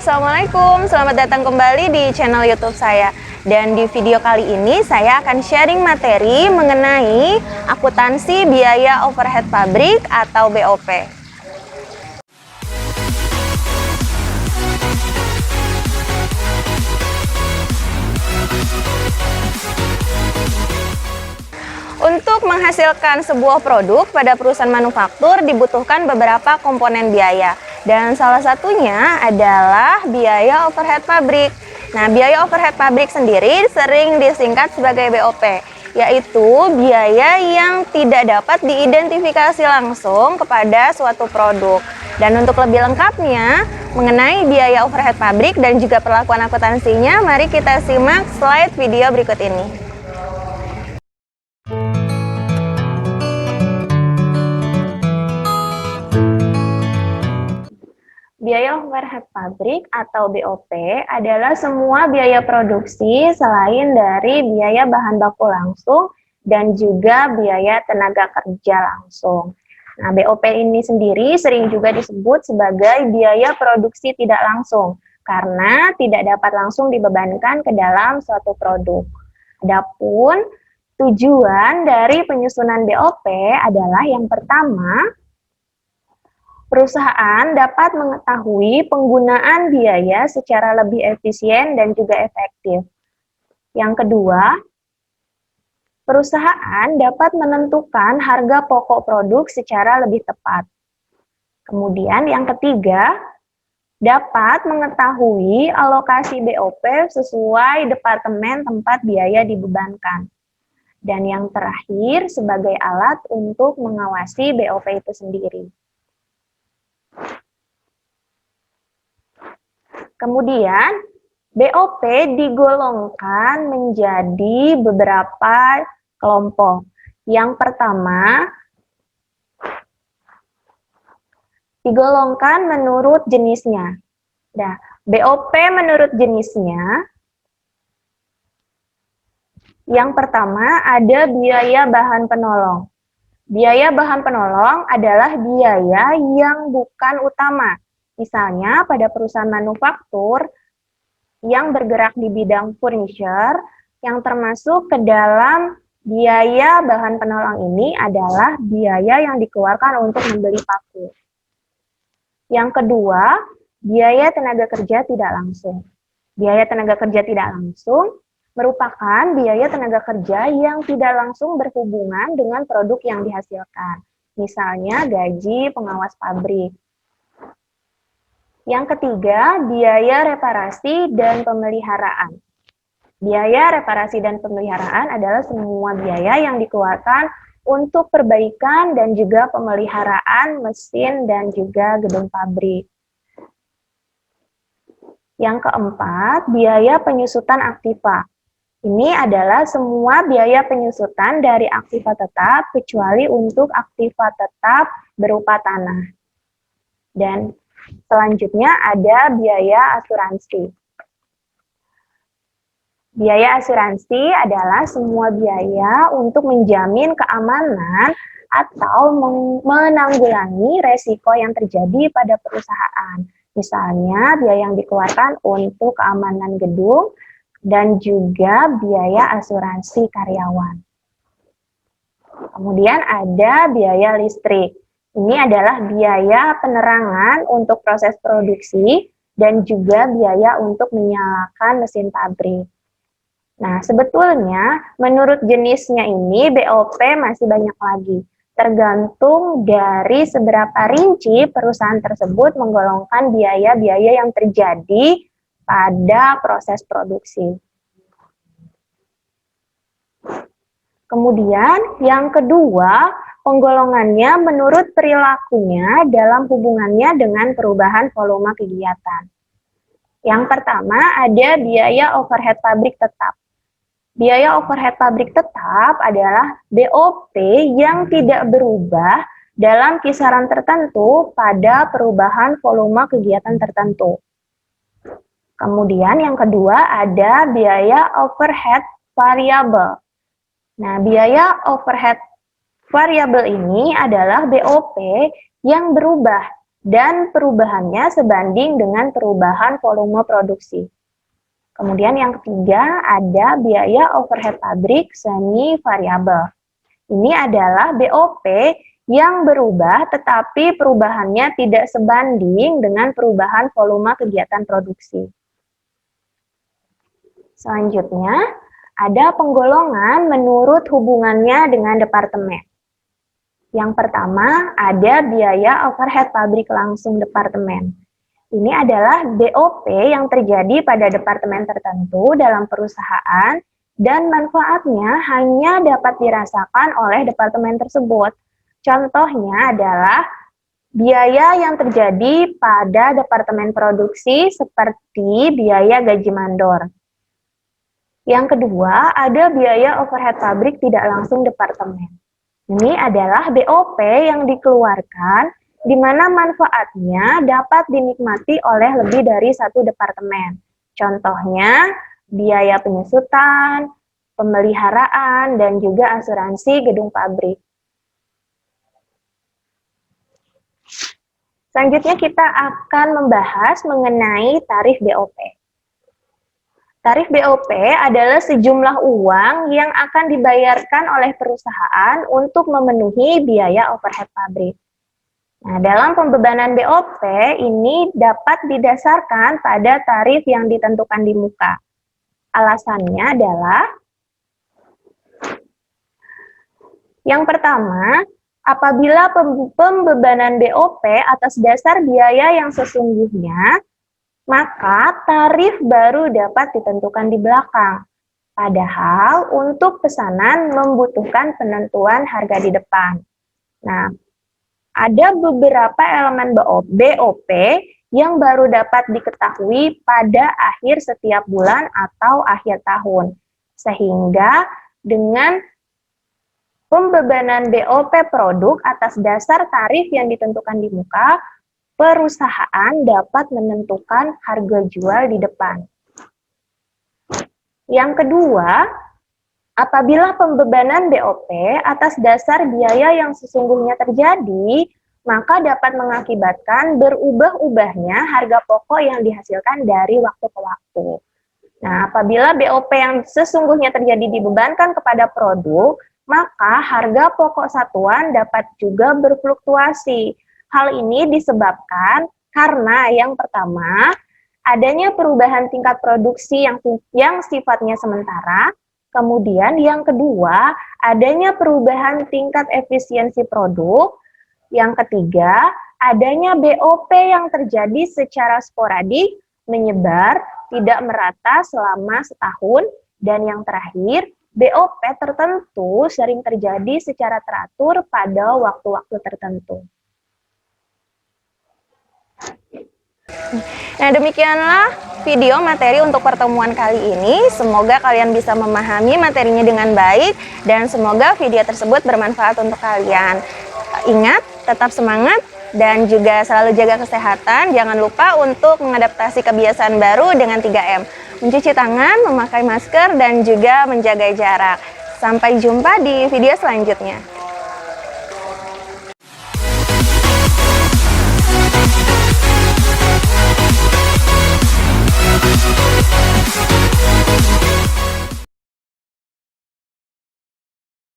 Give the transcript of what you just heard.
Assalamualaikum, selamat datang kembali di channel YouTube saya. Dan di video kali ini saya akan sharing materi mengenai akuntansi biaya overhead pabrik atau BOP. Untuk menghasilkan sebuah produk pada perusahaan manufaktur dibutuhkan beberapa komponen biaya. Dan salah satunya adalah biaya overhead pabrik. Nah, biaya overhead pabrik sendiri sering disingkat sebagai BOP, yaitu biaya yang tidak dapat diidentifikasi langsung kepada suatu produk. Dan untuk lebih lengkapnya mengenai biaya overhead pabrik dan juga perlakuan akuntansinya, mari kita simak slide video berikut ini. Biaya overhead pabrik atau BOP adalah semua biaya produksi selain dari biaya bahan baku langsung dan juga biaya tenaga kerja langsung. Nah, BOP ini sendiri sering juga disebut sebagai biaya produksi tidak langsung karena tidak dapat langsung dibebankan ke dalam suatu produk. Adapun tujuan dari penyusunan BOP adalah yang pertama, perusahaan dapat mengetahui penggunaan biaya secara lebih efisien dan juga efektif. Yang kedua, perusahaan dapat menentukan harga pokok produk secara lebih tepat. Kemudian yang ketiga, dapat mengetahui alokasi BOP sesuai departemen tempat biaya dibebankan. Dan yang terakhir, sebagai alat untuk mengawasi BOP itu sendiri. Kemudian, BOP digolongkan menjadi beberapa kelompok. Yang pertama, digolongkan menurut jenisnya. Nah, BOP menurut jenisnya, yang pertama ada biaya bahan penolong. Biaya bahan penolong adalah biaya yang bukan utama. Misalnya pada perusahaan manufaktur yang bergerak di bidang furniture, yang termasuk ke dalam biaya bahan penolong ini adalah biaya yang dikeluarkan untuk membeli paku. Yang kedua, biaya tenaga kerja tidak langsung. Biaya tenaga kerja tidak langsung merupakan biaya tenaga kerja yang tidak langsung berhubungan dengan produk yang dihasilkan. Misalnya gaji pengawas pabrik. Yang ketiga, biaya reparasi dan pemeliharaan. Biaya reparasi dan pemeliharaan adalah semua biaya yang dikeluarkan untuk perbaikan dan juga pemeliharaan mesin dan juga gedung pabrik. Yang keempat, biaya penyusutan aktiva. Ini adalah semua biaya penyusutan dari aktiva tetap kecuali untuk aktiva tetap berupa tanah. Dan selanjutnya ada biaya asuransi. Biaya asuransi adalah semua biaya untuk menjamin keamanan atau menanggulangi resiko yang terjadi pada perusahaan. Misalnya biaya yang dikeluarkan untuk keamanan gedung dan juga biaya asuransi karyawan. Kemudian ada biaya listrik. Ini adalah biaya penerangan untuk proses produksi dan juga biaya untuk menyalakan mesin pabrik. Nah, sebetulnya menurut jenisnya ini BOP masih banyak lagi. Tergantung dari seberapa rinci perusahaan tersebut menggolongkan biaya-biaya yang terjadi pada proses produksi. Kemudian yang kedua, penggolongannya menurut perilakunya dalam hubungannya dengan perubahan volume kegiatan. Yang pertama ada biaya overhead pabrik tetap. Biaya overhead pabrik tetap adalah BOP yang tidak berubah dalam kisaran tertentu pada perubahan volume kegiatan tertentu. Kemudian yang kedua ada biaya overhead variabel. Nah, biaya overhead variabel ini adalah BOP yang berubah dan perubahannya sebanding dengan perubahan volume produksi. Kemudian yang ketiga ada biaya overhead pabrik semi variabel. Ini adalah BOP yang berubah tetapi perubahannya tidak sebanding dengan perubahan volume kegiatan produksi. Selanjutnya, ada penggolongan menurut hubungannya dengan departemen. Yang pertama, ada biaya overhead pabrik langsung departemen. Ini adalah BOP yang terjadi pada departemen tertentu dalam perusahaan dan manfaatnya hanya dapat dirasakan oleh departemen tersebut. Contohnya adalah biaya yang terjadi pada departemen produksi seperti biaya gaji mandor. Yang kedua, ada biaya overhead pabrik tidak langsung departemen. Ini adalah BOP yang dikeluarkan di mana manfaatnya dapat dinikmati oleh lebih dari satu departemen. Contohnya, biaya penyusutan, pemeliharaan, dan juga asuransi gedung pabrik. Selanjutnya kita akan membahas mengenai tarif BOP. Tarif BOP adalah sejumlah uang yang akan dibayarkan oleh perusahaan untuk memenuhi biaya overhead pabrik. Nah, dalam pembebanan BOP ini dapat didasarkan pada tarif yang ditentukan di muka. Alasannya adalah yang pertama, apabila pembebanan BOP atas dasar biaya yang sesungguhnya, maka tarif baru dapat ditentukan di belakang. Padahal untuk pesanan membutuhkan penentuan harga di depan. Nah, ada beberapa elemen BOP yang baru dapat diketahui pada akhir setiap bulan atau akhir tahun. Sehingga dengan pembebanan BOP produk atas dasar tarif yang ditentukan di muka, perusahaan dapat menentukan harga jual di depan. Yang kedua, apabila pembebanan BOP atas dasar biaya yang sesungguhnya terjadi, maka dapat mengakibatkan berubah-ubahnya harga pokok yang dihasilkan dari waktu ke waktu. Nah, apabila BOP yang sesungguhnya terjadi dibebankan kepada produk, maka harga pokok satuan dapat juga berfluktuasi. Hal ini disebabkan karena yang pertama, adanya perubahan tingkat produksi yang sifatnya sementara, kemudian yang kedua, adanya perubahan tingkat efisiensi produk, yang ketiga, adanya BOP yang terjadi secara sporadik, menyebar, tidak merata selama setahun, dan yang terakhir, BOP tertentu sering terjadi secara teratur pada waktu-waktu tertentu. Nah, demikianlah video materi untuk pertemuan kali ini. Semoga kalian bisa memahami materinya dengan baik dan semoga video tersebut bermanfaat untuk kalian. Ingat, tetap semangat dan juga selalu jaga kesehatan. Jangan lupa untuk mengadaptasi kebiasaan baru dengan 3M. Mencuci tangan, memakai masker, dan juga menjaga jarak. Sampai jumpa di video selanjutnya.